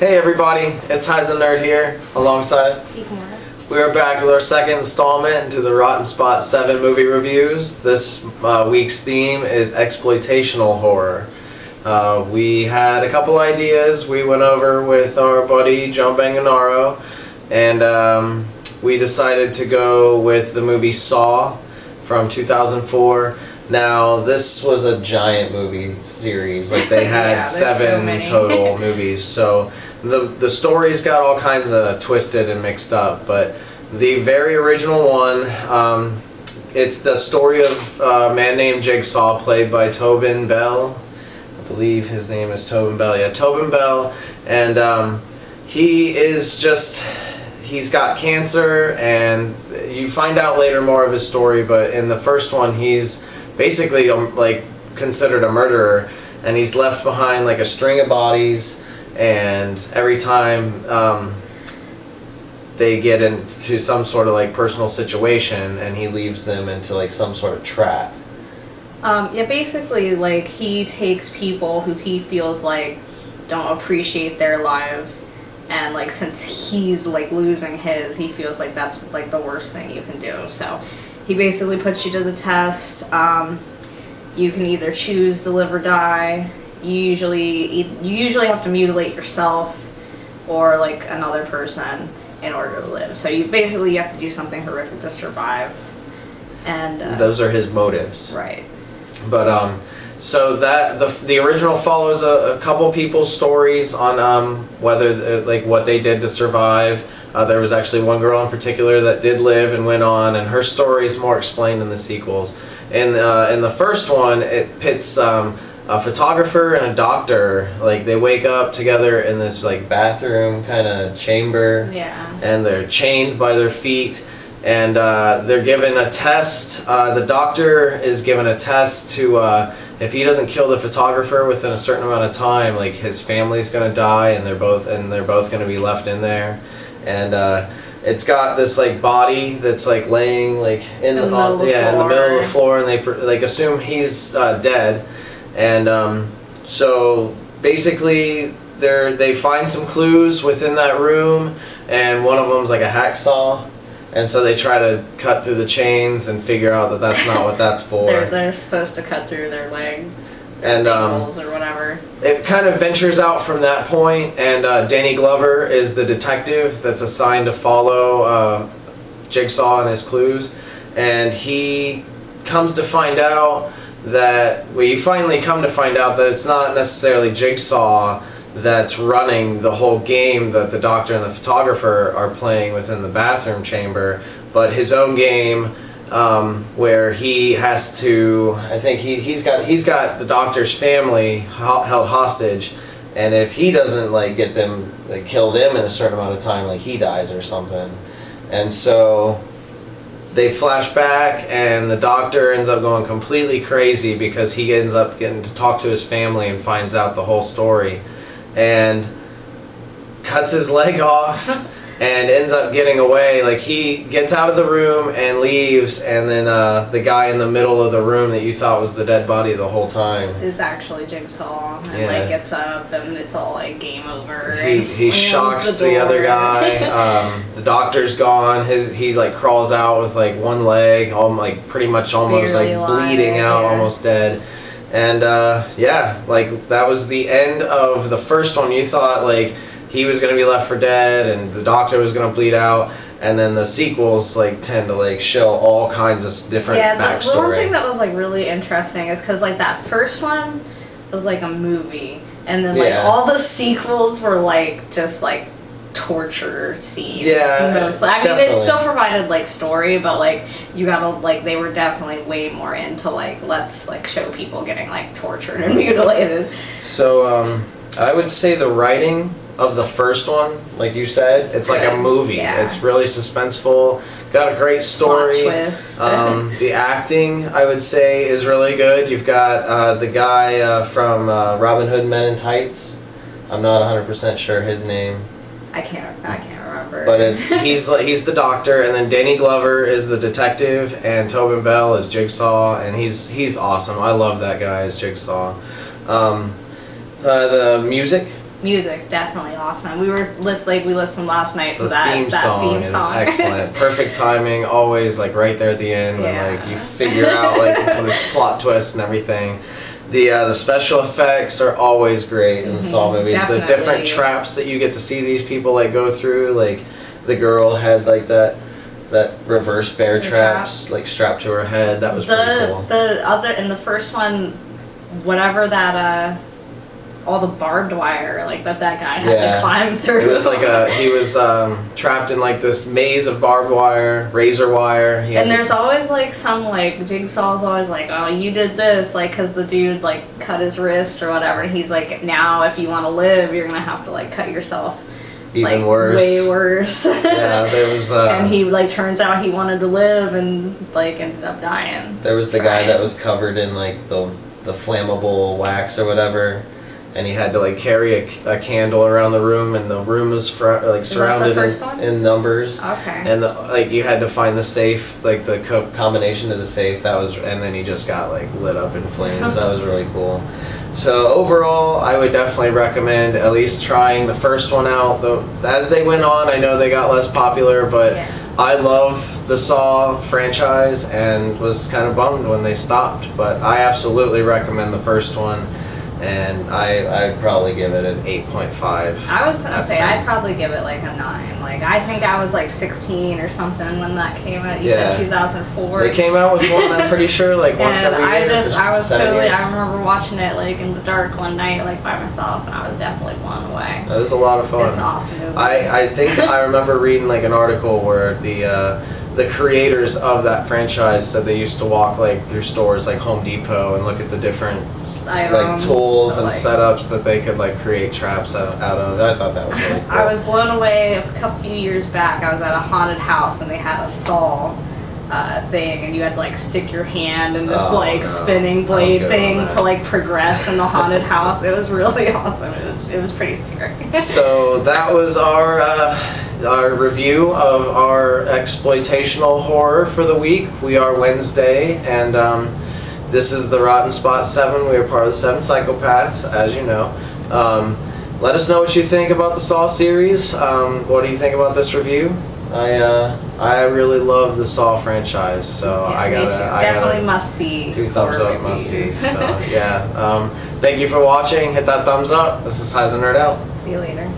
Hey everybody, it's Heisen Nerd here, alongside. We are back with our second installment into the Rotten Spot 7 movie reviews. This week's theme is exploitational horror. We had a couple ideas we went over with our buddy John Banganaro, and we decided to go with the movie Saw from 2004. Now, this was a giant movie series. Like, they had yeah, seven total movies, so the stories got all kinds of twisted and mixed up, but the very original one, it's the story of a man named Jigsaw, played by Tobin Bell. I believe his name is Tobin Bell. Yeah, Tobin Bell, and he's got cancer, and you find out later more of his story, but in the first one, he's basically like considered a murderer, and he's left behind like a string of bodies, and every time they get into some sort of like personal situation, and he leaves them into like some sort of trap. Yeah, basically, like, he takes people who he feels like don't appreciate their lives, and like since he's like losing his, he feels like that's like the worst thing you can do. So he basically puts you to the test. You can either choose to live or die. You usually have to mutilate yourself or like another person in order to live. So you have to do something horrific to survive. And those are his motives. Right. But so that the original follows a couple people's stories on whether like what they did to survive. There was actually one girl in particular that did live and went on, and her story is more explained in the sequels. In the first one, it pits a photographer and a doctor. Like, they wake up together in this like bathroom kind of chamber, yeah, and they're chained by their feet, and they're given a test. The doctor is given a test to if he doesn't kill the photographer within a certain amount of time, like his family's gonna die, and they're both gonna be left in there. And it's got this like body that's like laying like in the middle of the floor, and they like assume he's dead. And so basically they find some clues within that room, and one of them's like a hacksaw, and so they try to cut through the chains and figure out that that's not what that's for. they're supposed to cut through their legs. And ankles or whatever. It kind of ventures out from that point, and Danny Glover is the detective that's assigned to follow Jigsaw and his clues, and he comes to find out that you finally come to find out that it's not necessarily Jigsaw that's running the whole game that the doctor and the photographer are playing within the bathroom chamber, but his own game. Where he has to, I think he's got the doctor's family held hostage, and if he doesn't like get them, like kill them in a certain amount of time, like he dies or something. And so they flash back, and the doctor ends up going completely crazy because he ends up getting to talk to his family and finds out the whole story, and cuts his leg off. And ends up getting away. Like, he gets out of the room and leaves, and then the guy in the middle of the room that you thought was the dead body the whole time is actually Jigsaw, and like gets up, and it's all like game over. He shocks the other guy. The doctor's gone. He like crawls out with like one leg, like pretty much almost barely like bleeding out, almost dead. And yeah, like that was the end of the first one. You thought like he was going to be left for dead, and the doctor was going to bleed out, and then the sequels like tend to like show all kinds of different backstory. The one thing that was like really interesting is because like that first one was like a movie, and then like all the sequels were like just like torture scenes. Mostly. I mean, it still provided like story, but like you gotta like they were definitely way more into like let's like show people getting like tortured and mutilated. So I would say the writing of the first one, like you said, it's like a movie. Yeah. It's really suspenseful. Got a great story. Plot twist. The acting, I would say, is really good. You've got the guy from Robin Hood Men in Tights. I'm not 100% sure his name. I can't remember. But he's the doctor, and then Danny Glover is the detective, and Tobin Bell is Jigsaw, and he's awesome. I love that guy as Jigsaw. The music Music, definitely awesome. We listened last night to The that theme that song theme is song. excellent. Perfect timing, always like right there at the end when Yeah. like you figure out like the plot twist and everything. The special effects are always great in the Saw movies. The Definitely. different traps that you get to see these people like go through, like the girl had like that reverse bear traps like strapped to her head. That was pretty cool. The other in the first one, whatever that all the barbed wire like that guy had to climb through. It was like he was trapped in like this maze of barbed wire, razor wire. And there's always like some like Jigsaw's always like, oh, you did this, like, because the dude like cut his wrist or whatever, and he's like, now if you want to live, you're gonna have to like cut yourself. Even like, worse. Way worse. Yeah, there was. And he like turns out he wanted to live and like ended up dying. There was the guy that was covered in like the flammable wax or whatever, and he had to like carry a candle around the room, and the room was surrounded in numbers. Okay. And like you had to find the safe, like the combination to the safe. That was, and then he just got like lit up in flames. That was really cool. So overall, I would definitely recommend at least trying the first one out. Though as they went on, I know they got less popular, but I love the Saw franchise and was kind of bummed when they stopped. But I absolutely recommend the first one, and I'd probably give it an 8.5. I was gonna say I'd probably give it like a 9. Like I think I was like 16 or something when that came out. You said 2004. They came out with one, I'm pretty sure, like once every year. I remember watching it like in the dark one night, like by myself, and I was definitely blown away. It was a lot of fun. It's an awesome movie. I think I remember reading like an article where the creators of that franchise said they used to walk like through stores like Home Depot and look at the different like tools and setups that they could like create traps out of. I thought that was really cool. I was blown away a few years back. I was at a haunted house and they had a saw thing, and you had to like stick your hand in this spinning blade thing to like progress in the haunted house. It was really awesome. It was pretty scary. So that was our review of our exploitational horror for the week. We are Wednesday, and this is the Rotten Spot 7. We are part of the 7 Psychopaths, as you know. Let us know what you think about the Saw series. What do you think about this review? I really love the Saw franchise, so I definitely must see. 2 thumbs up, must see. So yeah, thank you for watching. Hit that thumbs up. This is Highs and Nerd out. See you later.